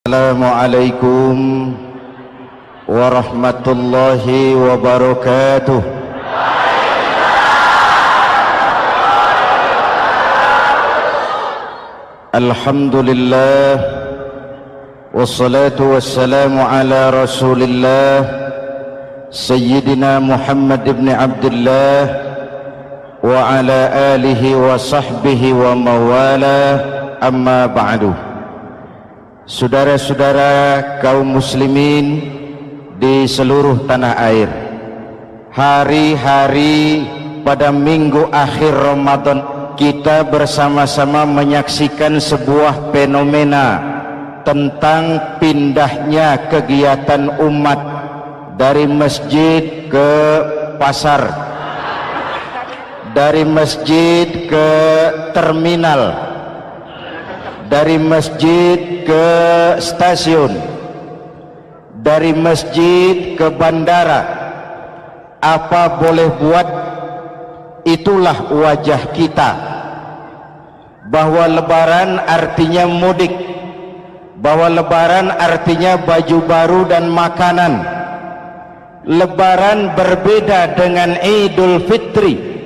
Assalamualaikum warahmatullahi wabarakatuh. Alhamdulillah wassalatu wassalamu ala Rasulillah Sayyidina Muhammad ibn Abdullah wa ala alihi wa sahbihi wa mawala, amma ba'du. Saudara-saudara kaum muslimin di seluruh tanah air, hari-hari pada minggu akhir Ramadan kita bersama-sama menyaksikan sebuah fenomena tentang pindahnya kegiatan umat dari masjid ke pasar, dari masjid ke terminal, dari masjid ke stasiun, dari masjid ke bandara. Apa boleh buat, itulah wajah kita, bahwa lebaran artinya mudik, bahwa lebaran artinya baju baru dan makanan. Lebaran berbeda dengan Idul Fitri.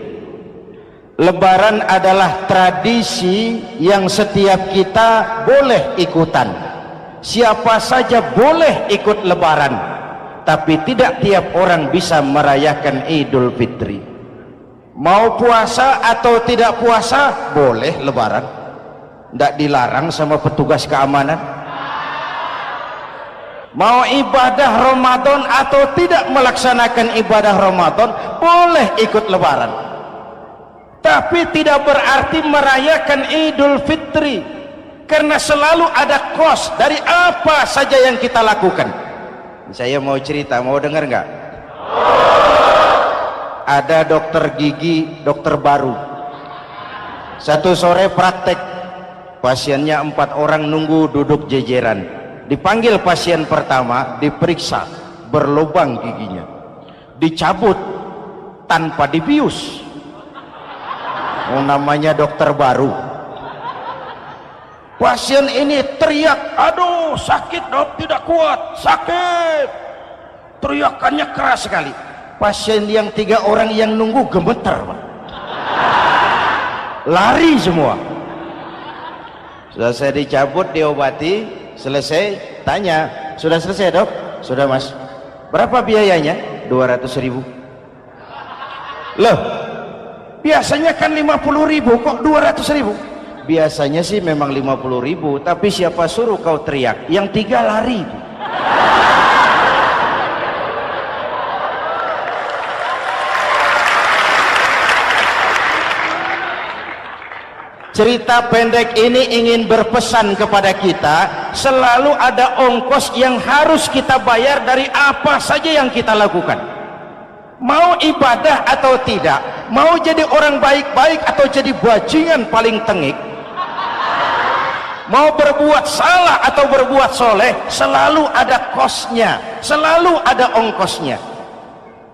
Lebaran adalah tradisi yang setiap kita boleh ikutan. Siapa saja boleh ikut lebaran, tapi tidak tiap orang bisa merayakan Idul Fitri. Mau puasa atau tidak puasa, boleh lebaran. Tidak dilarang sama petugas keamanan. Mau ibadah Ramadan atau tidak melaksanakan ibadah Ramadan, boleh ikut lebaran. Tapi tidak berarti merayakan Idul Fitri, karena selalu ada kos dari apa saja yang kita lakukan. Saya mau cerita, mau dengar nggak? Ada dokter gigi, dokter baru. Satu sore praktek, pasiennya 4 orang nunggu duduk jejeran. Dipanggil pasien pertama, diperiksa, berlubang giginya, dicabut tanpa dibius. Namanya dokter baru. Pasien ini teriak, aduh sakit dok, tidak kuat, sakit. Teriakannya keras sekali. Pasien yang 3 orang yang nunggu gemeter, lari semua. Sudah saya dicabut, diobati, selesai, tanya, sudah selesai dok? Sudah mas. Berapa biayanya? 200.000. Loh, biasanya kan 50.000, kok 200.000? Biasanya sih memang 50.000, tapi siapa suruh kau teriak? Yang 3 lari. Cerita pendek ini ingin berpesan kepada kita, selalu ada ongkos yang harus kita bayar dari apa saja yang kita lakukan. Mau ibadah atau tidak, mau jadi orang baik-baik atau jadi bajingan paling tengik, mau berbuat salah atau berbuat soleh, selalu ada kosnya, selalu ada ongkosnya.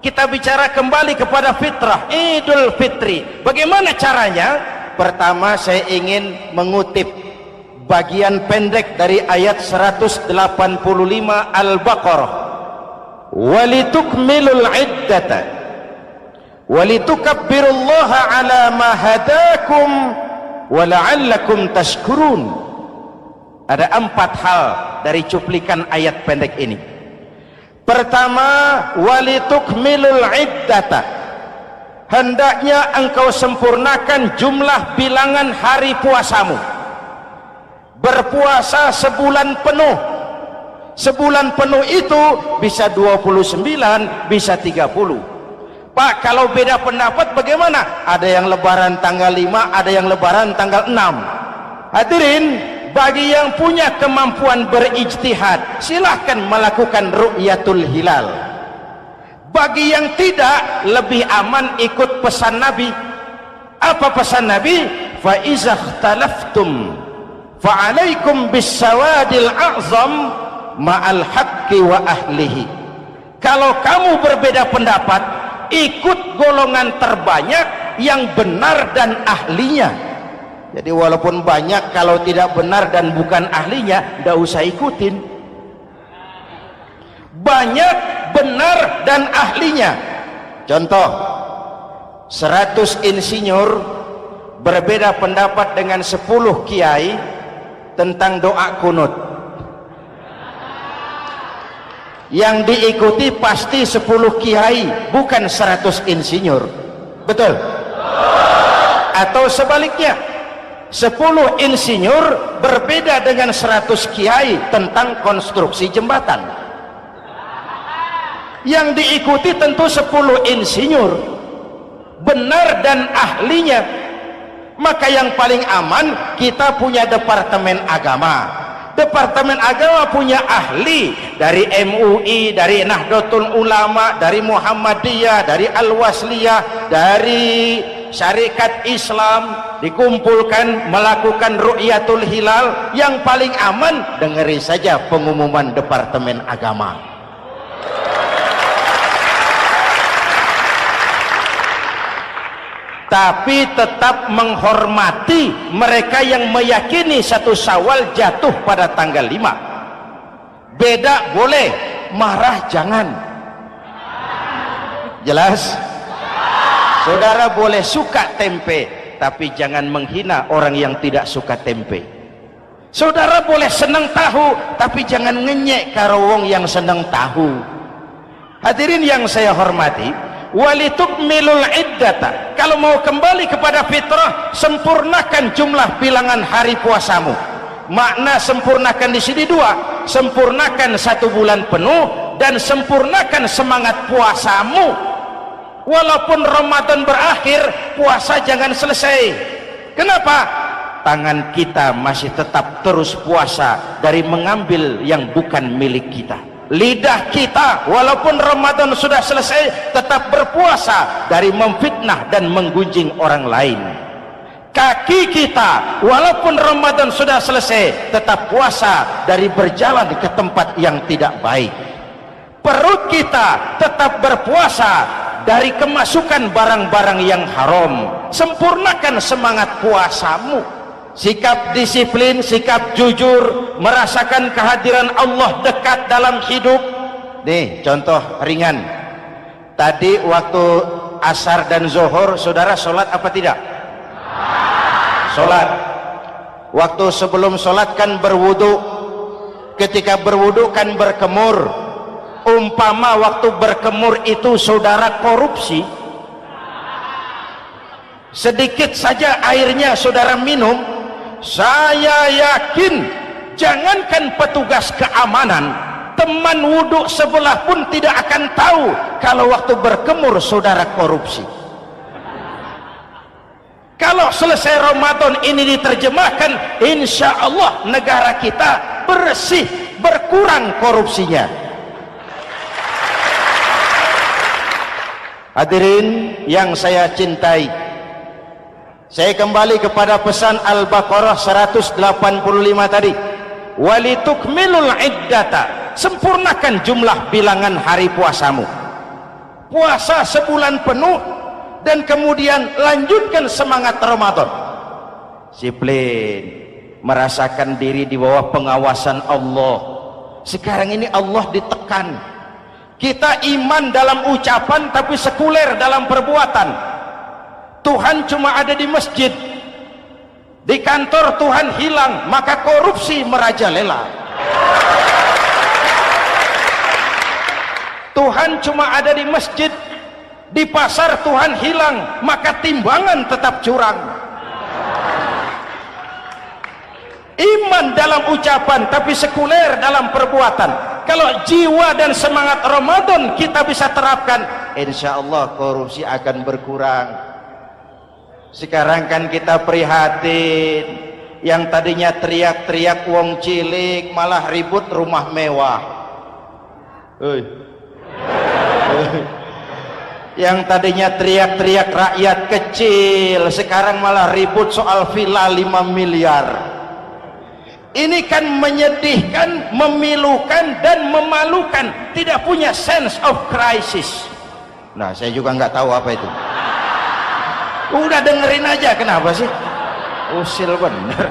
Kita bicara kembali kepada fitrah, Idul Fitri. Bagaimana caranya? Pertama, saya ingin mengutip bagian pendek dari ayat 185 Al-Baqarah. Walitukmilul iddata walitukabbirullaha ala ma hadakum wala'allakum tashkurun. Ada 4 hal dari cuplikan ayat pendek ini. Pertama, walitukmilul iddata, hendaknya engkau sempurnakan jumlah bilangan hari puasamu. Berpuasa sebulan penuh. Sebulan penuh itu bisa 29, bisa 30. Pak, kalau beda pendapat bagaimana? Ada yang lebaran tanggal 5, ada yang lebaran tanggal 6. Hadirin, bagi yang punya kemampuan berijtihad, silahkan melakukan ru'yatul hilal. Bagi yang tidak, lebih aman ikut pesan Nabi. Apa pesan Nabi? Fa iza ikhtalaftum fa alaikum bis sawadil a'zam ma'al haqqi wa ahlihi. Kalau kamu berbeda pendapat, ikut golongan terbanyak yang benar dan ahlinya. Jadi walaupun banyak, kalau tidak benar dan bukan ahlinya, tidak usah ikutin. Banyak benar dan ahlinya. Contoh, 100 insinyur berbeda pendapat dengan 10 kiai tentang doa kunut. Yang diikuti pasti 10 kiai, bukan 100 insinyur. Betul? Atau sebaliknya, 10 insinyur berbeda dengan 100 kiai tentang konstruksi jembatan. Yang diikuti tentu 10 insinyur, benar dan ahlinya. Maka yang paling aman, kita punya Departemen Agama. Departemen Agama punya ahli dari MUI, dari Nahdlatul Ulama, dari Muhammadiyah, dari Al-Wasliyah, dari Syarikat Islam, dikumpulkan melakukan ru'yatul hilal. Yang paling aman, dengeri saja pengumuman Departemen Agama. Tapi tetap menghormati mereka yang meyakini 1 Syawal jatuh pada tanggal 5. Beda boleh, marah jangan. Jelas? Saudara boleh suka tempe, tapi jangan menghina orang yang tidak suka tempe. Saudara boleh senang tahu, tapi jangan ngenyek karo wong yang senang tahu. Hadirin yang saya hormati, walitukmilul iddata, kalau mau kembali kepada fitrah, sempurnakan jumlah bilangan hari puasamu. Makna sempurnakan di sini dua, sempurnakan 1 bulan penuh dan sempurnakan semangat puasamu. Walaupun Ramadan berakhir, puasa jangan selesai. Kenapa? Tangan kita masih tetap terus puasa dari mengambil yang bukan milik kita. Lidah kita walaupun Ramadan sudah selesai tetap berpuasa dari memfitnah dan menggunjing orang lain. Kaki kita walaupun Ramadan sudah selesai tetap puasa dari berjalan ke tempat yang tidak baik. Perut kita tetap berpuasa dari kemasukan barang-barang yang haram. Sempurnakan semangat puasamu. Sikap disiplin, sikap jujur, merasakan kehadiran Allah dekat dalam hidup. Nih contoh ringan, tadi waktu asar dan zuhur saudara sholat apa tidak? Sholat. Waktu sebelum sholat kan berwudu, ketika berwudu kan berkemur. Umpama waktu berkemur itu saudara korupsi, sedikit saja airnya saudara minum, saya yakin jangankan petugas keamanan, teman wudhu sebelah pun tidak akan tahu kalau waktu berkemur saudara korupsi. Kalau selesai Ramadan ini diterjemahkan, insya Allah negara kita bersih, berkurang korupsinya. Hadirin yang saya cintai, saya kembali kepada pesan Al-Baqarah 185 tadi. Walitukmilul iddata, sempurnakan jumlah bilangan hari puasamu. Puasa sebulan penuh dan kemudian lanjutkan semangat Ramadan. Disiplin, merasakan diri di bawah pengawasan Allah. Sekarang ini Allah ditekan. Kita iman dalam ucapan tapi sekuler dalam perbuatan. Tuhan cuma ada di masjid, di kantor Tuhan hilang, maka korupsi merajalela. Tuhan cuma ada di masjid, di pasar Tuhan hilang, maka timbangan tetap curang. Iman dalam ucapan tapi sekuler dalam perbuatan. Kalau jiwa dan semangat Ramadan kita bisa terapkan, insya Allah korupsi akan berkurang. Sekarang kan kita prihatin, yang tadinya teriak-teriak wong cilik malah ribut rumah mewah. Yang tadinya teriak-teriak rakyat kecil sekarang malah ribut soal villa 5 miliar. Ini kan menyedihkan, memilukan dan memalukan, tidak punya sense of crisis. Nah, saya juga nggak tahu apa itu. Udah dengerin aja, kenapa sih? usil bener.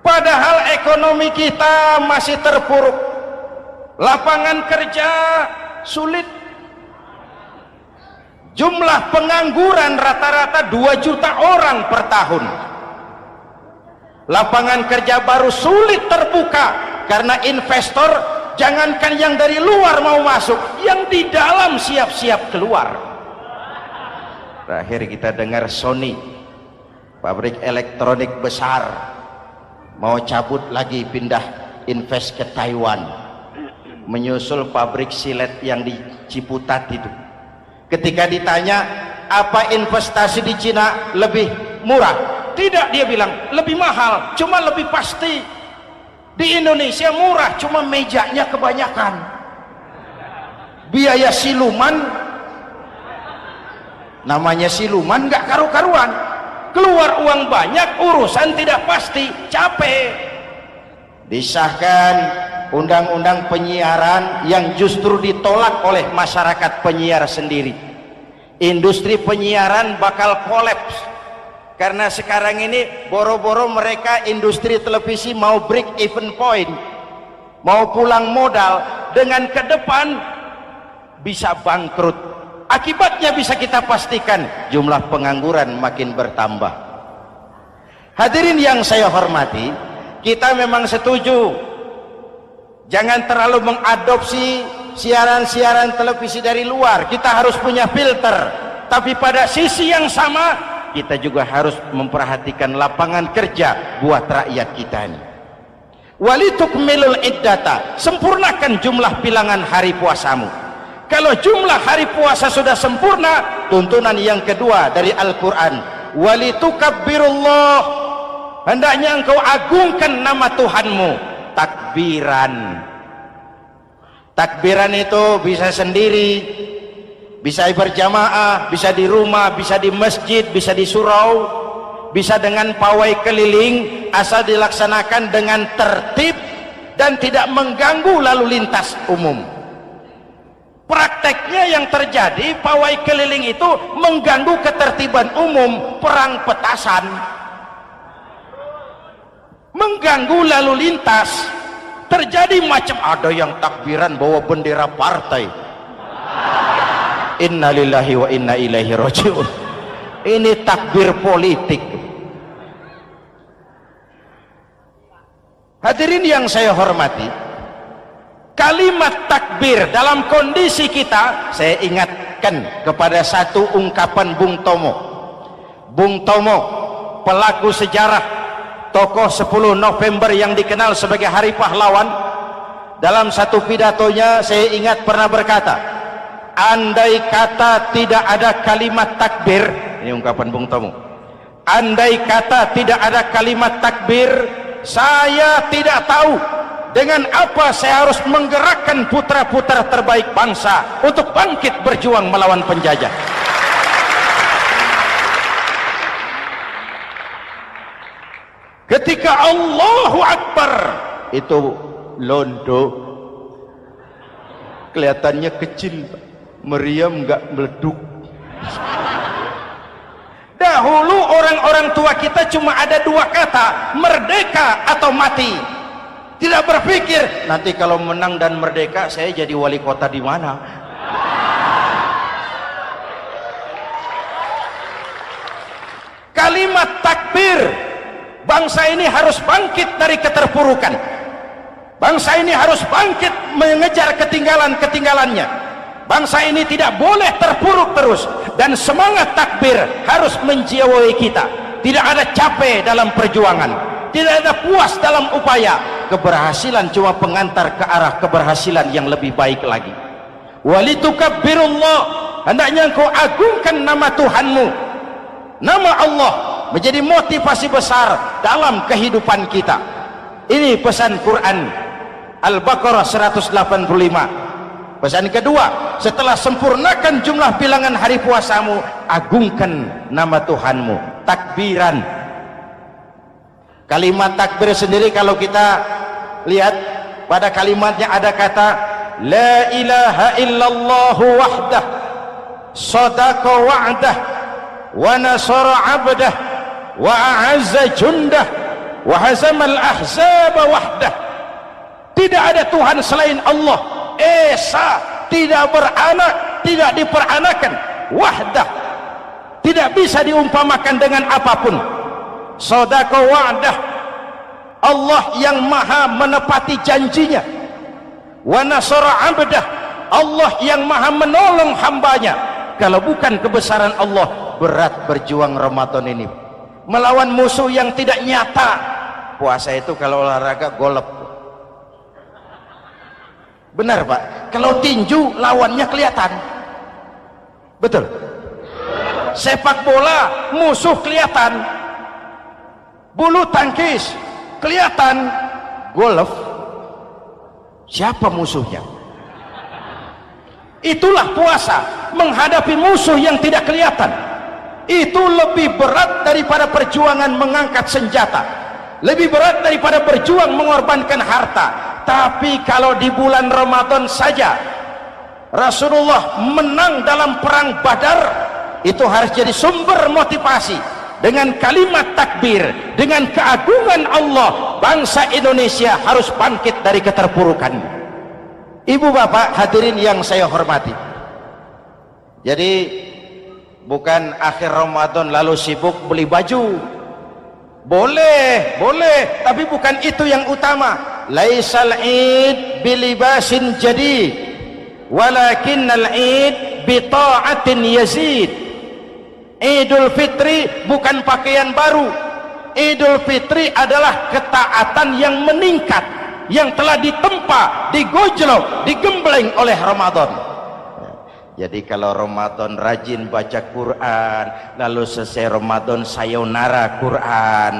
Padahal ekonomi kita masih terpuruk, lapangan kerja sulit, jumlah pengangguran rata-rata 2 juta orang per tahun, lapangan kerja baru sulit terbuka karena investor jangankan yang dari luar mau masuk, yang di dalam siap-siap keluar. Terakhir kita dengar Sony, pabrik elektronik besar, mau cabut lagi, pindah invest ke Taiwan, menyusul pabrik silet yang di Ciputat itu. Ketika ditanya apa investasi di Cina lebih murah, tidak, dia bilang lebih mahal, cuma lebih pasti. Di Indonesia murah, cuma mejanya kebanyakan, biaya siluman, namanya siluman gak karu-karuan, keluar uang banyak, urusan tidak pasti, capek. Disahkan undang-undang penyiaran yang justru ditolak oleh masyarakat penyiar sendiri. Industri penyiaran bakal kolaps karena sekarang ini boro-boro mereka industri televisi mau break even point, mau pulang modal, dengan ke depan bisa bangkrut. Akibatnya bisa kita pastikan, jumlah pengangguran makin bertambah. Hadirin yang saya hormati, kita memang setuju jangan terlalu mengadopsi siaran-siaran televisi dari luar, kita harus punya filter. Tapi pada sisi yang sama kita juga harus memperhatikan lapangan kerja buat rakyat kita ini. Walitukmilul iddata, sempurnakan jumlah bilangan hari puasamu. Kalau jumlah hari puasa sudah sempurna, tuntunan yang kedua dari Al-Quran, walitukabbirullah, hendaknya engkau agungkan nama Tuhanmu. Takbiran, takbiran itu bisa sendiri, bisa berjamaah, bisa di rumah, bisa di masjid, bisa di surau, bisa dengan pawai keliling, asal dilaksanakan dengan tertib dan tidak mengganggu lalu lintas umum. Prakteknya yang terjadi, pawai keliling itu mengganggu ketertiban umum, perang petasan, mengganggu lalu lintas, terjadi macam ada yang takbiran bawa bendera partai. Innalillahi wa inna ilaihi rajiun. Ini takbir politik. Hadirin yang saya hormati, kalimat takbir dalam kondisi kita, saya ingatkan kepada satu ungkapan Bung Tomo. Bung Tomo, pelaku sejarah, tokoh 10 November yang dikenal sebagai Hari Pahlawan, dalam satu pidatonya saya ingat pernah berkata, andai kata tidak ada kalimat takbir, ini ungkapan Bung Tomo, andai kata tidak ada kalimat takbir, saya tidak tahu dengan apa saya harus menggerakkan putra-putra terbaik bangsa untuk bangkit berjuang melawan penjajah. Ketika Allahu Akbar itu londo, kelihatannya kecil, meriam nggak meleduk. Dahulu orang-orang tua kita cuma ada 2 kata, merdeka atau mati. Tidak berpikir nanti kalau menang dan merdeka saya jadi wali kota di mana. Kalimat takbir, bangsa ini harus bangkit dari keterpurukan. Bangsa ini harus bangkit mengejar ketinggalan-ketinggalannya. Bangsa ini tidak boleh terpuruk terus, dan semangat takbir harus menjiwai kita. Tidak ada capek dalam perjuangan, tidak ada puas dalam upaya. Keberhasilan cuma pengantar ke arah keberhasilan yang lebih baik lagi. Walitukabbirullah, hendaknya engkau agungkan nama Tuhanmu. Nama Allah menjadi motivasi besar dalam kehidupan kita. Ini pesan Quran Al-Baqarah 185. Pesan kedua, setelah sempurnakan jumlah bilangan hari puasamu, agungkan nama Tuhanmu. Takbiran. Kalimat takbir sendiri kalau kita lihat pada kalimatnya ada kata la ilaha illallah wahdah, sadaqa wa'dah, wa nasara 'abdah wa a'azza jundah wa hazamal ahzaba wahdah. Tidak ada Tuhan selain Allah, esa, tidak beranak, tidak diperanakan, wahdah, tidak bisa diumpamakan dengan apapun. Sadaqa wa'dah, Allah yang maha menepati janjinya. Wa nasara 'abdah, Allah yang maha menolong hambanya. Kalau bukan kebesaran Allah, berat berjuang Ramadan ini melawan musuh yang tidak nyata. Puasa itu kalau olahraga golep. Benar Pak, kalau tinju lawannya kelihatan. Betul. Sepak bola musuh kelihatan, bulu tangkis kelihatan, golf siapa musuhnya? Itulah puasa, menghadapi musuh yang tidak kelihatan. Itu lebih berat daripada perjuangan mengangkat senjata, lebih berat daripada berjuang mengorbankan harta. Tapi kalau di bulan Ramadan saja Rasulullah menang dalam perang Badar, itu harus jadi sumber motivasi. Dengan kalimat takbir, dengan keagungan Allah, bangsa Indonesia harus bangkit dari keterpurukan. Ibu bapak hadirin yang saya hormati, jadi bukan akhir Ramadan lalu sibuk beli baju. Boleh, tapi bukan itu yang utama. Laisal id bilibasin jadid, walakinnal id bita'atin yazid. Idul Fitri bukan pakaian baru. Idul Fitri adalah ketaatan yang meningkat, yang telah ditempa, digojlok, digembleng oleh Ramadan. Jadi kalau Ramadan rajin baca Quran, lalu selesai Ramadan sayonara Quran,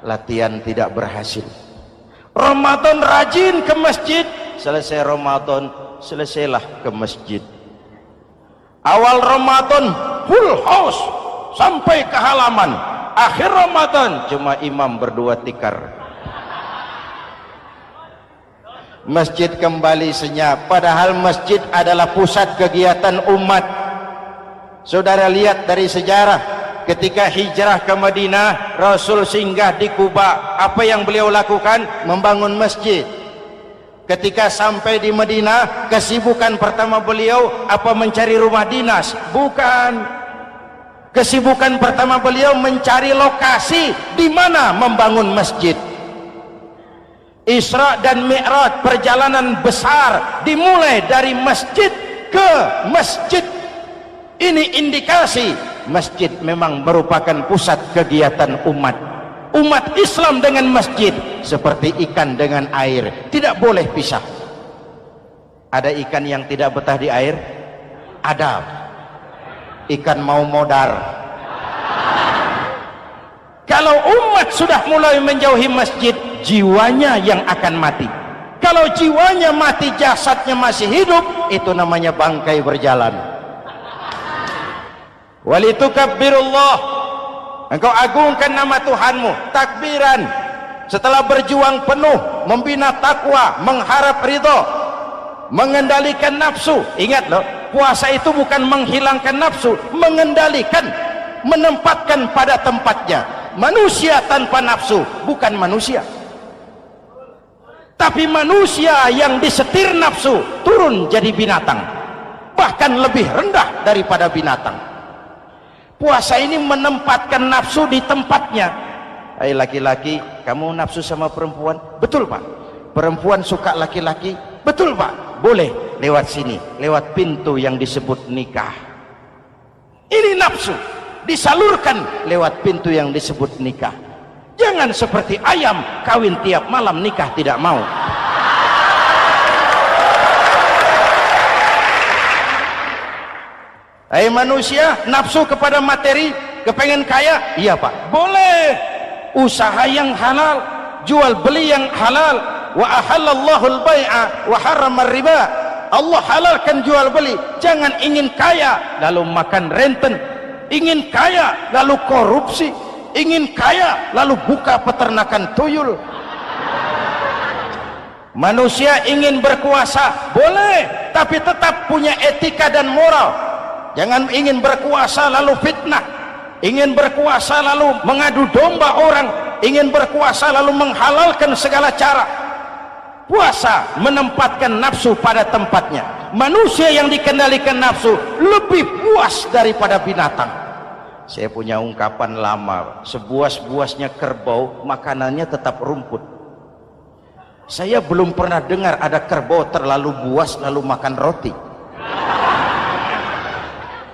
latihan tidak berhasil. Ramadan rajin ke masjid, selesai Ramadan selesailah ke masjid. Awal Ramadan full house sampai ke halaman, akhir Ramadan cuma imam berdua tikar. Masjid kembali senyap, padahal masjid adalah pusat kegiatan umat. Saudara lihat dari sejarah, ketika hijrah ke Madinah, Rasul singgah di Kuba. Apa yang beliau lakukan? Membangun masjid. Ketika sampai di Madinah, kesibukan pertama beliau apa? Mencari rumah dinas? Bukan. Kesibukan pertama beliau mencari lokasi di mana membangun masjid. Isra dan Mi'raj, perjalanan besar dimulai dari masjid ke masjid. Ini indikasi masjid memang merupakan pusat kegiatan umat. Umat Islam dengan masjid seperti ikan dengan air, tidak boleh pisah. Ada ikan yang tidak betah di air? Ada. Ikan mau modar. Kalau umat sudah mulai menjauhi masjid, jiwanya yang akan mati. Kalau jiwanya mati, jasadnya masih hidup, itu namanya bangkai berjalan. Walitukabbirullah, engkau agungkan nama Tuhanmu, takbiran. Setelah berjuang penuh membina takwa, mengharap ridho, mengendalikan nafsu. Ingat loh, puasa itu bukan menghilangkan nafsu, mengendalikan, menempatkan pada tempatnya. Manusia tanpa nafsu bukan manusia, tapi manusia yang disetir nafsu turun jadi binatang, bahkan lebih rendah daripada binatang. Puasa ini menempatkan nafsu di tempatnya. Hai laki-laki, kamu nafsu sama perempuan? Betul Pak. Perempuan suka laki-laki? Betul Pak. Boleh lewat sini, lewat pintu yang disebut nikah. Ini nafsu disalurkan lewat pintu yang disebut nikah. Jangan seperti ayam kawin tiap malam, nikah tidak mau. Hai manusia, nafsu kepada materi, kepengen kaya? Iya Pak, boleh. Usaha yang halal, jual beli yang halal. Wa ahallallahu al-bai'a wa harrama riba. Allah halalkan jual beli. Jangan ingin kaya lalu makan renten, ingin kaya lalu korupsi, ingin kaya lalu buka peternakan tuyul. Manusia ingin berkuasa, boleh, tapi tetap punya etika dan moral. Jangan ingin berkuasa lalu fitnah, ingin berkuasa lalu mengadu domba orang, ingin berkuasa lalu menghalalkan segala cara. Puasa menempatkan nafsu pada tempatnya. Manusia yang dikendalikan nafsu lebih puas daripada binatang. Saya punya ungkapan lama, sebuas-buasnya kerbau makanannya tetap rumput. Saya belum pernah dengar ada kerbau terlalu buas lalu makan roti.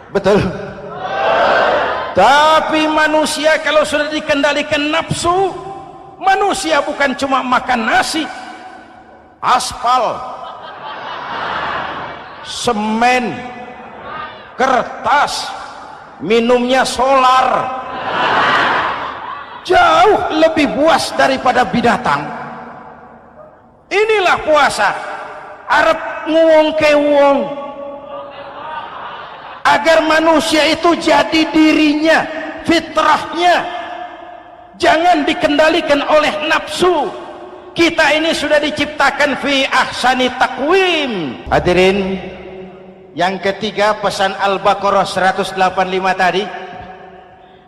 Betul? Tapi manusia kalau sudah dikendalikan nafsu, manusia bukan cuma makan nasi, aspal, semen, kertas, minumnya solar, jauh lebih puas daripada binatang. Inilah puasa. Arep nguwong ke wong, agar manusia itu jadi dirinya, fitrahnya, jangan dikendalikan oleh nafsu. Kita ini sudah diciptakan fi ahsani takwim. Hadirin, yang ketiga pesan Al-Baqarah 185 tadi,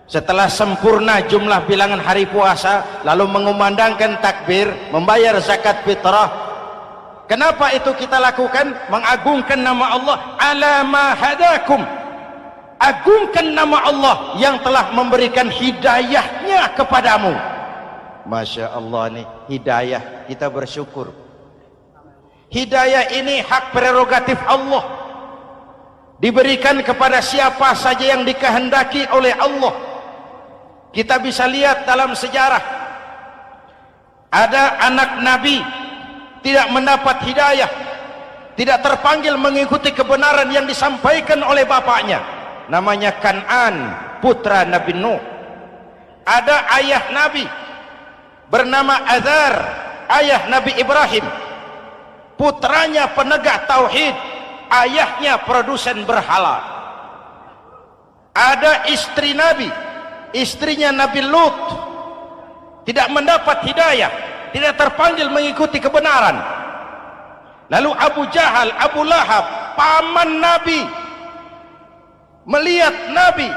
setelah sempurna jumlah bilangan hari puasa lalu mengumandangkan takbir, membayar zakat fitrah. Kenapa itu kita lakukan? Mengagungkan nama Allah, ala ma hadakum, agungkan nama Allah yang telah memberikan hidayahnya kepadamu. Masya Allah nih, hidayah, kita bersyukur. Hidayah ini hak prerogatif Allah, diberikan kepada siapa saja yang dikehendaki oleh Allah. Kita bisa lihat dalam sejarah, ada anak Nabi tidak mendapat hidayah, tidak terpanggil mengikuti kebenaran yang disampaikan oleh bapaknya, namanya Kan'an, putra Nabi Nuh. Ada ayah Nabi bernama Azar, ayah Nabi Ibrahim, putranya penegak tauhid, ayahnya produsen berhala. Ada istri Nabi, istrinya Nabi Lut, tidak mendapat hidayah, tidak terpanggil mengikuti kebenaran. Lalu Abu Jahal, Abu Lahab, paman Nabi, melihat Nabi,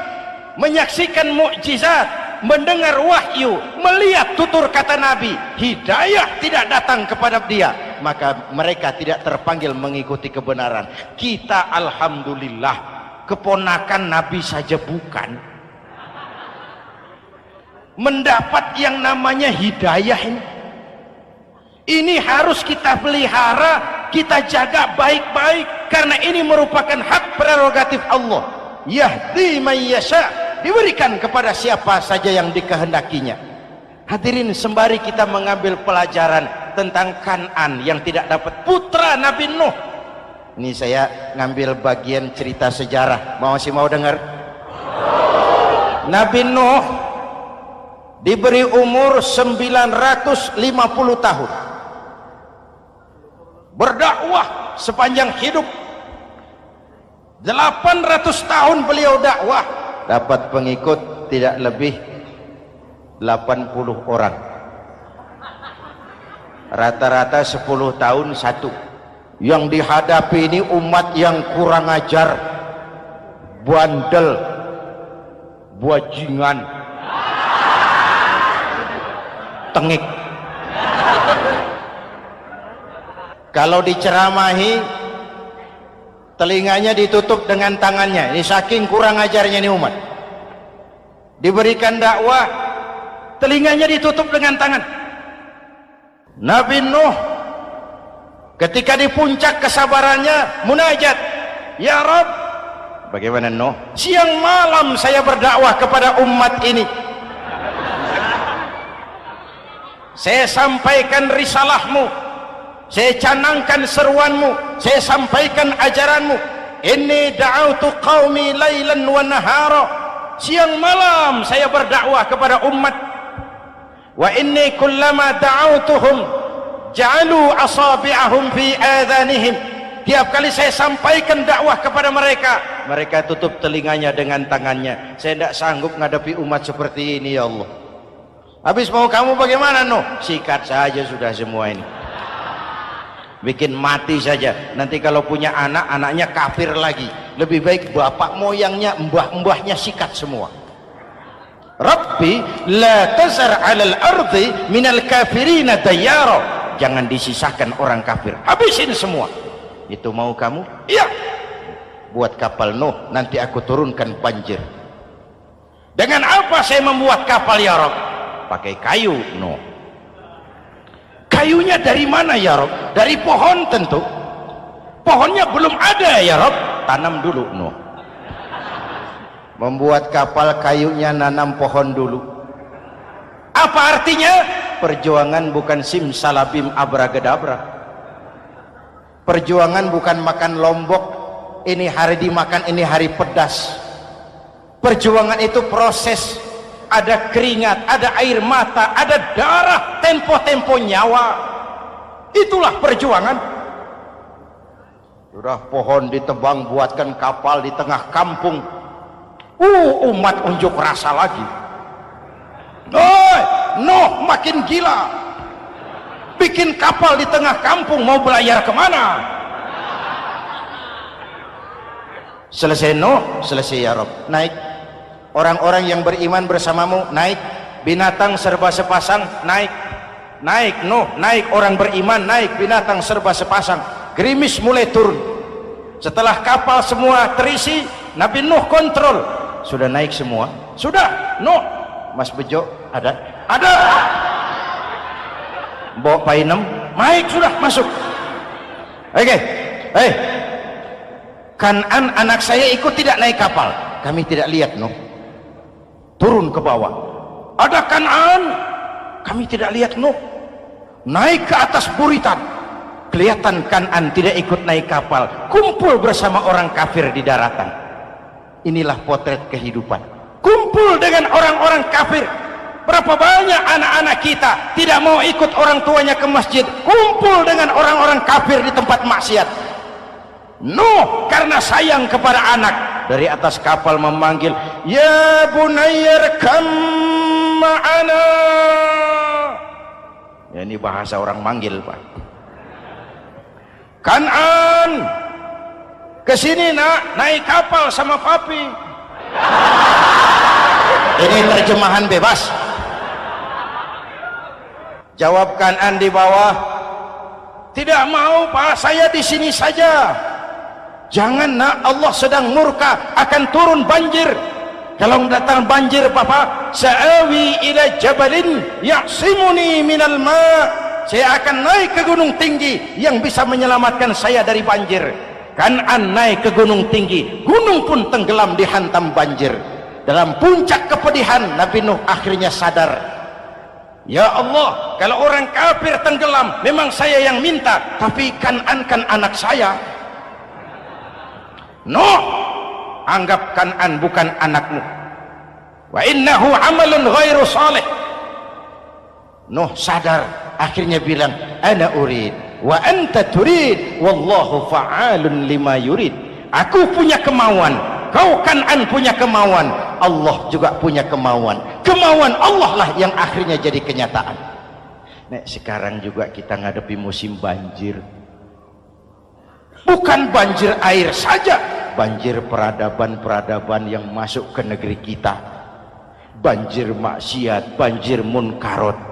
menyaksikan mukjizat, mendengar wahyu, melihat tutur kata Nabi, hidayah tidak datang kepada dia, maka mereka tidak terpanggil mengikuti kebenaran. Kita alhamdulillah keponakan Nabi saja bukan, mendapat yang namanya hidayah ini harus kita pelihara, kita jaga baik-baik, karena ini merupakan hak prerogatif Allah. Yahdi man yasha, diberikan kepada siapa saja yang dikehendakinya. Hadirin, sembari kita mengambil pelajaran tentang Kan'an yang tidak dapat, putra Nabi Nuh. Ini saya ngambil bagian cerita sejarah, masih mau dengar? Nabi Nuh diberi umur 950 tahun, berdakwah sepanjang hidup. 800 tahun beliau dakwah, dapat pengikut tidak lebih 80 orang, rata-rata 10 tahun satu. Yang dihadapi ini umat yang kurang ajar, bandel, bajingan, tengik. Kalau diceramahi, telinganya ditutup dengan tangannya. Ini saking kurang ajarnya ini umat. Diberikan dakwah, telinganya ditutup dengan tangan. Nabi Nuh ketika di puncak kesabarannya munajat, ya Rabb, bagaimana Nuh? Siang malam saya berdakwah kepada umat ini, saya sampaikan risalahmu, saya canangkan seruanmu, saya sampaikan ajaranmu. Inni da'autu qaumi lailan wa nahara, siang malam saya berdakwah kepada umat. Wa inni kullama da'autuhum ja'alu asabi'ahum fi adhanihim, tiap kali saya sampaikan dakwah kepada mereka, mereka tutup telinganya dengan tangannya. Saya tidak sanggup menghadapi umat seperti ini, ya Allah. Habis mau kamu bagaimana Nuh? Sikat saja sudah semua ini, bikin mati saja. Nanti kalau punya anak, anaknya kafir lagi, lebih baik bapak moyangnya, mbah-mbahnya sikat semua. Rabbi la tazar 'alal ardi minal kafirina dayyara, jangan disisakan orang kafir, habisin semua. Itu mau kamu? Iya. Buat kapal Nuh, nanti aku turunkan banjir. Dengan apa saya membuat kapal ya Rabb? Pakai kayu. Nuh, kayunya dari mana ya Rabb? Dari pohon tentu. Pohonnya belum ada ya Rabb, tanam dulu. Nuh membuat kapal, kayunya nanam pohon dulu. Apa artinya? Perjuangan bukan simsalabim abragadabra. Perjuangan bukan makan lombok, ini hari dimakan, ini hari pedas. Perjuangan itu proses, ada keringat, ada air mata, ada darah, tempo-tempo nyawa. Itulah perjuangan. Sudah pohon ditebang, buatkan kapal di tengah kampung. Umat unjuk rasa lagi. Nuh makin gila, bikin kapal di tengah kampung, mau belayar kemana? Selesai Nuh, selesai ya Rabb, naik. Orang-orang yang beriman bersamamu naik. Binatang serba sepasang naik. Naik Nuh, naik orang beriman, naik binatang serba sepasang. Gerimis mulai turun. Setelah kapal semua terisi, Nabi Nuh kontrol. Sudah naik semua? Sudah. Nuh, Mas Bejo ada? Ada. Bawa Painem, naik sudah, masuk. Oke. Kan'an anak saya ikut tidak naik kapal? Kami tidak lihat Nuh. Turun ke bawah. Ada Kan'an? Kami tidak lihat Nuh. Naik ke atas buritan. Kelihatan Kan'an tidak ikut naik kapal, kumpul bersama orang kafir di daratan. Inilah potret kehidupan. Kumpul dengan orang-orang kafir. Berapa banyak anak-anak kita tidak mau ikut orang tuanya ke masjid, kumpul dengan orang-orang kafir di tempat maksiat. Nuh karena sayang kepada anak, dari atas kapal memanggil, ya bunayyar kam ma'ana. Ya, ini bahasa orang manggil Pak. Kan'an, kesini nak, naik kapal sama papi. Ini terjemahan bebas. Jawab Kan'an di bawah, tidak mau Pak, saya di sini saja. Jangan nak, Allah sedang murka, akan turun banjir. Kalau datang banjir Papa, sa'awi ila jabalin ya'simuni minal ma', saya akan naik ke gunung tinggi yang bisa menyelamatkan saya dari banjir. Kan'an naik ke gunung tinggi, gunung pun tenggelam dihantam banjir. Dalam puncak kepedihan, Nabi Nuh akhirnya sadar, ya Allah, kalau orang kafir tenggelam memang saya yang minta, tapi Kan'an kan anak saya. Nuh, anggap Kan'an bukan anakmu. Wa innahu amalun ghairu salih. Nuh sadar, akhirnya bilang, ana urid wa anta turid wallahu fa'alun lima yurid. Aku punya kemauan, kau Kan'an punya kemauan, Allah juga punya kemauan. Kemauan Allah lah yang akhirnya jadi kenyataan. Nek sekarang juga kita ngadepi musim banjir. Bukan banjir air saja, banjir peradaban-peradaban yang masuk ke negeri kita. Banjir maksiat, banjir munkarot.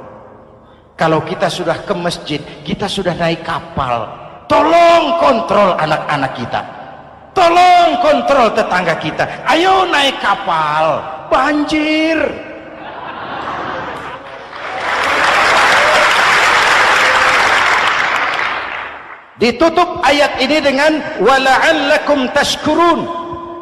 Kalau kita sudah ke masjid, kita sudah naik kapal, tolong kontrol anak-anak kita, tolong kontrol tetangga kita. Ayo naik kapal, banjir. Ditutup ayat ini dengan wala'allakum tashkurun,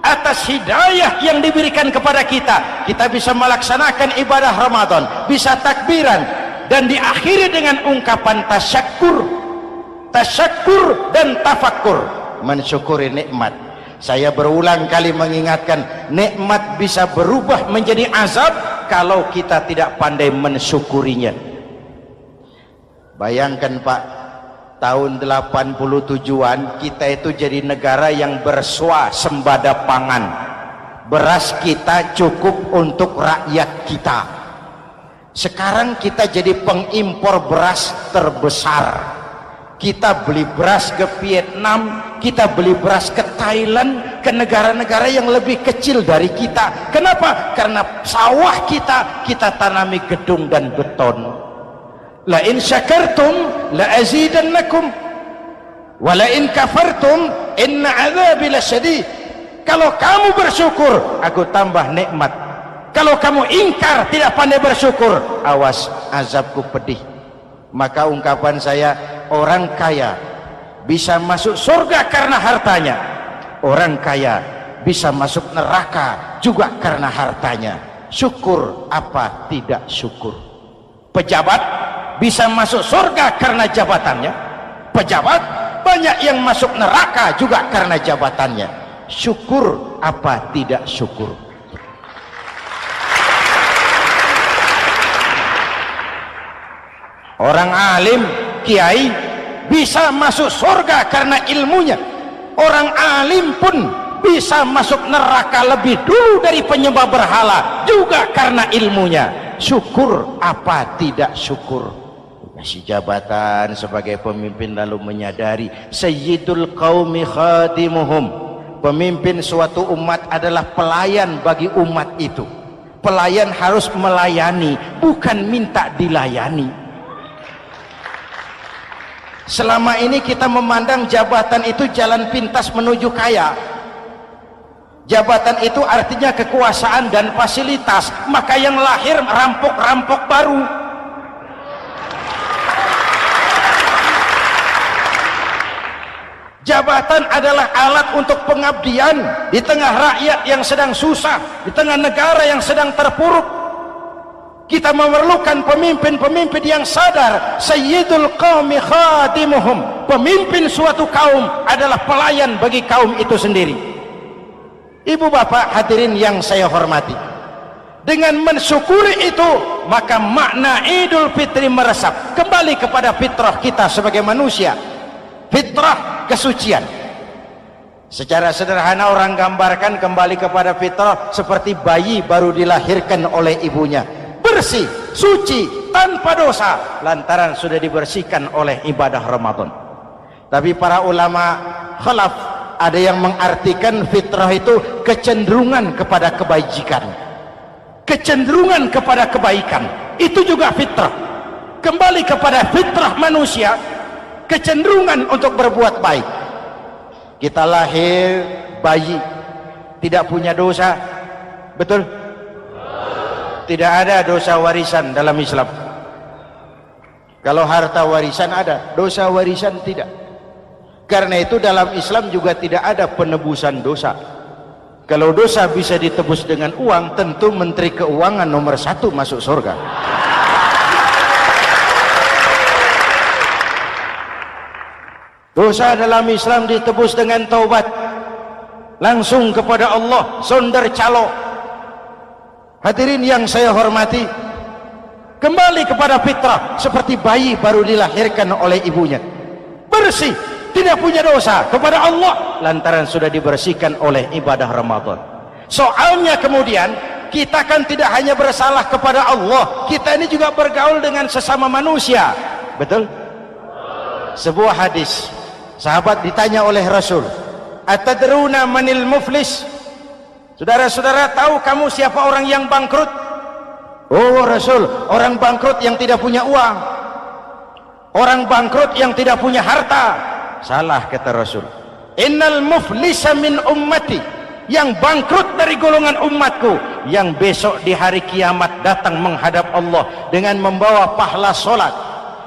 atas hidayah yang diberikan kepada kita, kita bisa melaksanakan ibadah Ramadan, bisa takbiran, dan diakhiri dengan ungkapan tasyakkur. Tasyakkur dan tafakkur, mensyukuri nikmat. Saya berulang kali mengingatkan, nikmat bisa berubah menjadi azab kalau kita tidak pandai mensyukurinya. Bayangkan Pak, tahun 87-an kita itu jadi negara yang berswasembada pangan. Beras kita cukup untuk rakyat kita. Sekarang kita jadi pengimpor beras terbesar. Kita beli beras ke Vietnam, kita beli beras ke Thailand, ke negara-negara yang lebih kecil dari kita. Kenapa? Karena sawah kita tanami gedung dan beton. La in syakartum la azidannakum wa la in kafartum inna adzabi lasyadid. Kalau kamu bersyukur, aku tambah nikmat. Kalau kamu ingkar, tidak pandai bersyukur, awas, azabku pedih. Maka ungkapan saya, orang kaya bisa masuk surga karena hartanya, orang kaya bisa masuk neraka juga karena hartanya. Syukur apa tidak syukur? Pejabat bisa masuk surga karena jabatannya, pejabat banyak yang masuk neraka juga karena jabatannya. Syukur apa tidak syukur? Orang alim, kiai bisa masuk surga karena ilmunya. Orang alim pun bisa masuk neraka lebih dulu dari penyembah berhala juga karena ilmunya. Syukur apa tidak syukur? Kasih jabatan sebagai pemimpin lalu menyadari sayyidul qaumi khadimuhum. Pemimpin suatu umat adalah pelayan bagi umat itu. Pelayan harus melayani, bukan minta dilayani. Selama ini kita memandang jabatan itu jalan pintas menuju kaya. Jabatan itu artinya kekuasaan dan fasilitas, maka yang lahir rampok-rampok baru. Jabatan adalah alat untuk pengabdian di tengah rakyat yang sedang susah, di tengah negara yang sedang terpuruk. Kita memerlukan pemimpin-pemimpin yang sadar sayyidul qaumi khadimuhum. Pemimpin suatu kaum adalah pelayan bagi kaum itu sendiri. Ibu bapak hadirin yang saya hormati, dengan mensyukuri itu maka makna Idul Fitri meresap kembali kepada fitrah kita sebagai manusia, fitrah kesucian. Secara sederhana orang gambarkan kembali kepada fitrah seperti bayi baru dilahirkan oleh ibunya, bersih, suci, tanpa dosa, lantaran sudah dibersihkan oleh ibadah Ramadan. Tapi para ulama khalaf ada yang mengartikan fitrah itu kecenderungan kepada kebajikan, kecenderungan kepada kebaikan. Itu juga fitrah. Kembali kepada fitrah manusia, kecenderungan untuk berbuat baik. Kita lahir bayi, tidak punya dosa, betul? Tidak ada dosa warisan dalam Islam. Kalau harta warisan ada, dosa warisan tidak. Karena itu dalam Islam juga tidak ada penebusan dosa. Kalau dosa bisa ditebus dengan uang, tentu Menteri Keuangan nomor 1 masuk surga. Dosa dalam Islam ditebus dengan taubat, langsung kepada Allah, sonder calo. Hadirin yang saya hormati, kembali kepada fitrah seperti bayi baru dilahirkan oleh ibunya, bersih, tidak punya dosa kepada Allah lantaran sudah dibersihkan oleh ibadah Ramadan. Soalnya kemudian kita kan tidak hanya bersalah kepada Allah, kita ini juga bergaul dengan sesama manusia, betul? Sebuah hadis, sahabat ditanya oleh Rasul, atadruna manil muflis? Saudara-saudara tahu kamu siapa orang yang bangkrut? Oh Rasul, orang bangkrut yang tidak punya uang, orang bangkrut yang tidak punya harta. Salah kata Rasul, innal muflisa min ummati, yang bangkrut dari golongan umatku, yang besok di hari kiamat datang menghadap Allah dengan membawa pahala solat,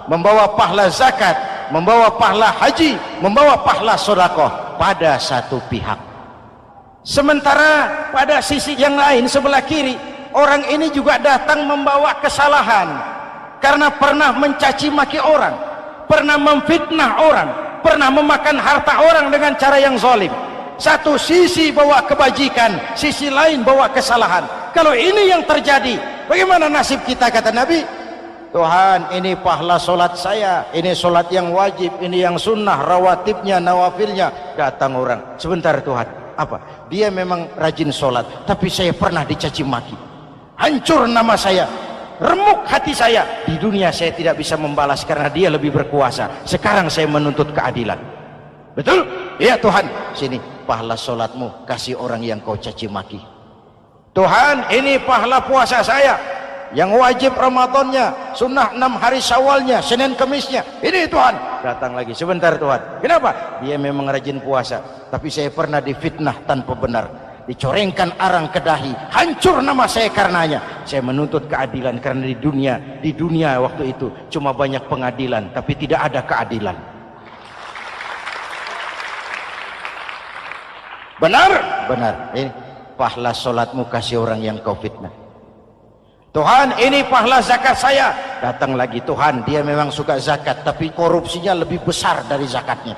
membawa pahala zakat, membawa pahala haji, membawa pahala sedekah pada satu pihak. Sementara pada sisi yang lain sebelah kiri, orang ini juga datang membawa kesalahan karena pernah mencaci maki orang, pernah memfitnah orang, pernah memakan harta orang dengan cara yang zalim. Satu sisi bawa kebajikan, sisi lain bawa kesalahan. Kalau ini yang terjadi, bagaimana nasib kita? Kata Nabi, Tuhan, ini pahala solat saya, ini solat yang wajib, ini yang sunnah, rawatibnya, nawafilnya. Datang orang, sebentar Tuhan, apa? Dia memang rajin solat, tapi saya pernah dicaci maki, hancur nama saya. remuk hati saya. Di dunia saya tidak bisa membalas karena dia lebih berkuasa. Sekarang saya menuntut keadilan. Betul? Ya Tuhan, sini pahala sholatmu kasih orang yang kau caci maki. Tuhan, ini pahala puasa saya yang wajib Ramadannya, sunnah 6 hari Syawalnya, Senin Kemisnya. Ini Tuhan. Datang lagi, sebentar Tuhan. Kenapa? Dia memang rajin puasa, tapi saya pernah difitnah tanpa benar, dicorengkan arang ke dahi, hancur nama saya karenanya. Saya menuntut keadilan karena di dunia waktu itu cuma banyak pengadilan tapi tidak ada keadilan. Benar? Benar. Ini pahala sholatmu kasih orang yang kau fitnah. Tuhan, ini pahala zakat saya. Datang lagi, Tuhan, dia memang suka zakat tapi korupsinya lebih besar dari zakatnya.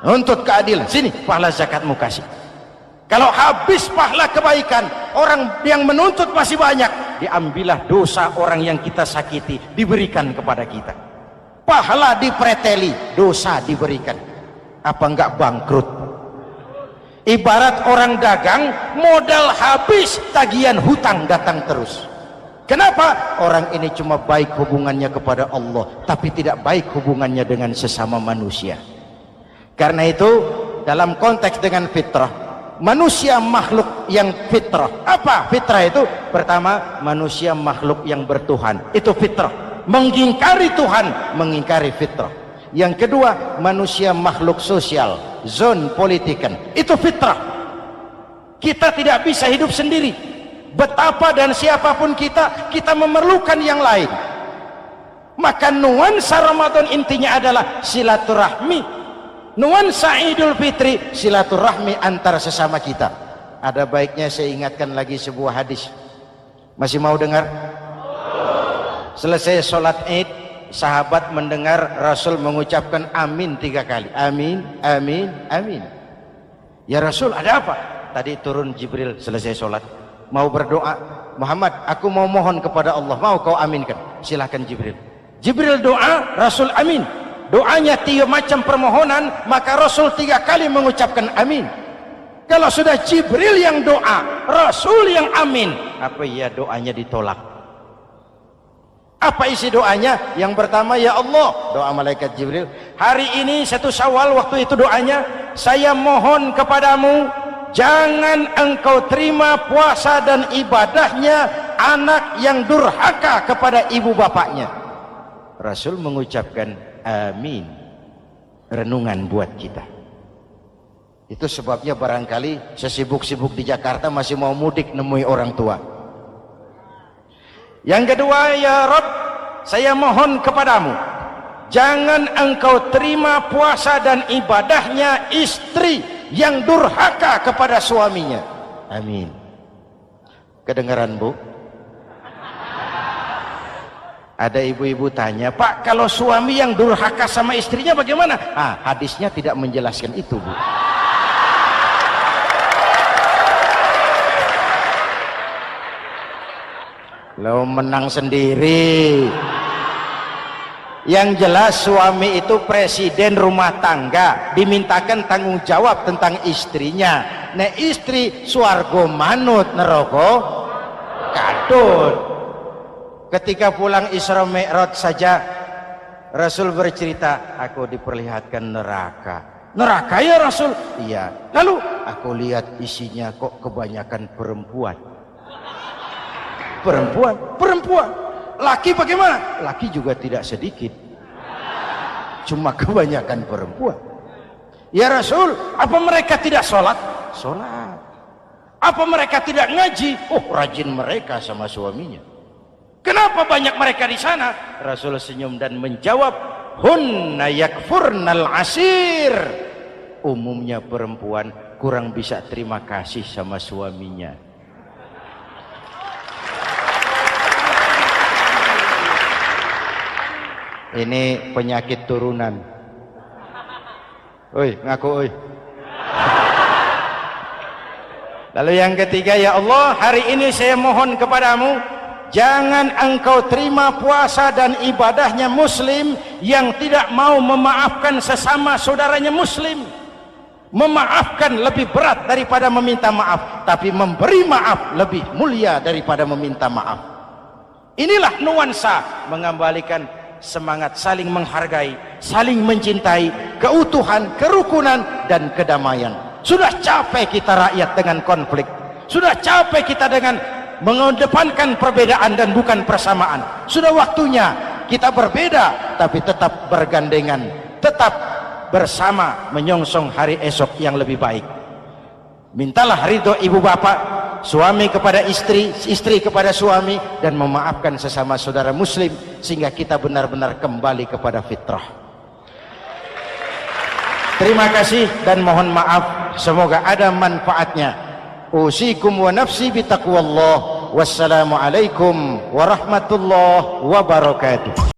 Nuntut keadilan. Sini pahala zakatmu kasih. Kalau habis pahala kebaikan, orang yang menuntut masih banyak, diambillah dosa orang yang kita sakiti, diberikan kepada kita. Pahala dipreteli, dosa diberikan. Apa enggak bangkrut? Ibarat orang dagang, modal habis, tagihan hutang datang terus. Kenapa? Orang ini cuma baik hubungannya kepada Allah, tapi tidak baik hubungannya dengan sesama manusia. Karena itu, dalam konteks dengan fitrah, manusia makhluk yang fitrah. Apa fitrah itu? Pertama, manusia makhluk yang bertuhan. Itu fitrah. Mengingkari Tuhan, mengingkari fitrah. Yang kedua, manusia makhluk sosial, zon politikan. Itu fitrah. Kita tidak bisa hidup sendiri. Betapa dan siapapun kita memerlukan yang lain. Maka nuansa Ramadan intinya adalah silaturahmi. Nuansa Idul Fitri silaturahmi antar sesama kita. Ada baiknya saya ingatkan lagi sebuah hadis. Masih mau dengar? Selesai sholat Id, sahabat mendengar Rasul mengucapkan amin 3 kali. Amin, amin, amin. Ya Rasul, ada apa? Tadi turun Jibril selesai sholat, mau berdoa. Muhammad, aku mau mohon kepada Allah, mau kau aminkan? Silahkan Jibril. Jibril doa, Rasul amin. Doanya 3 macam permohonan, maka Rasul 3 kali mengucapkan amin. Kalau sudah Jibril yang doa, Rasul yang amin, apa ya doanya ditolak? Apa isi doanya? Yang pertama, ya Allah, doa malaikat Jibril, hari ini 1 Syawal, waktu itu doanya, saya mohon kepadamu, jangan engkau terima puasa dan ibadahnya anak yang durhaka kepada ibu bapaknya. Rasul mengucapkan amin. Renungan buat kita. Itu sebabnya barangkali sesibuk-sibuk di Jakarta masih mau mudik nemui orang tua. Yang kedua, ya Rabb, saya mohon kepadamu, jangan engkau terima puasa dan ibadahnya istri yang durhaka kepada suaminya. Amin. Kedengaran Bu? Ada ibu-ibu tanya, Pak, kalau suami yang durhaka sama istrinya bagaimana? Hadisnya tidak menjelaskan itu, Bu. Lo menang sendiri. Yang jelas suami itu presiden rumah tangga, dimintakan tanggung jawab tentang istrinya. Nah istri swargo manut neraka kadut. Ketika pulang Isra Mi'raj saja Rasul bercerita, aku diperlihatkan neraka. Neraka ya Rasul? Iya. Lalu aku lihat isinya kok kebanyakan perempuan. Perempuan. Laki bagaimana? Laki juga tidak sedikit, cuma kebanyakan perempuan. Ya Rasul, apa mereka tidak sholat? Sholat. Apa mereka tidak ngaji? Oh, rajin mereka sama suaminya. Kenapa banyak mereka di sana? Rasul senyum dan menjawab, hunna yakfurnal asir. Umumnya perempuan kurang bisa terima kasih sama suaminya. Ini penyakit turunan. Oi, ngaku oi. Lalu yang ketiga, ya Allah, hari ini saya mohon kepadamu, jangan engkau terima puasa dan ibadahnya muslim yang tidak mau memaafkan sesama saudaranya muslim. Memaafkan lebih berat daripada meminta maaf, tapi memberi maaf lebih mulia daripada meminta maaf. Inilah nuansa mengembalikan semangat saling menghargai, saling mencintai, keutuhan, kerukunan, dan kedamaian. Sudah capek kita rakyat dengan konflik, sudah capek kita dengan mengedepankan perbedaan dan bukan persamaan. Sudah waktunya kita berbeda tapi tetap bergandengan, tetap bersama menyongsong hari esok yang lebih baik. Mintalah ridho ibu bapak, suami kepada istri, istri kepada suami, dan memaafkan sesama saudara muslim sehingga kita benar-benar kembali kepada fitrah. Terima kasih dan mohon maaf, semoga ada manfaatnya. Usikum wa nafsi bitaqwallah. Wassalamualaikum warahmatullahi wabarakatuh.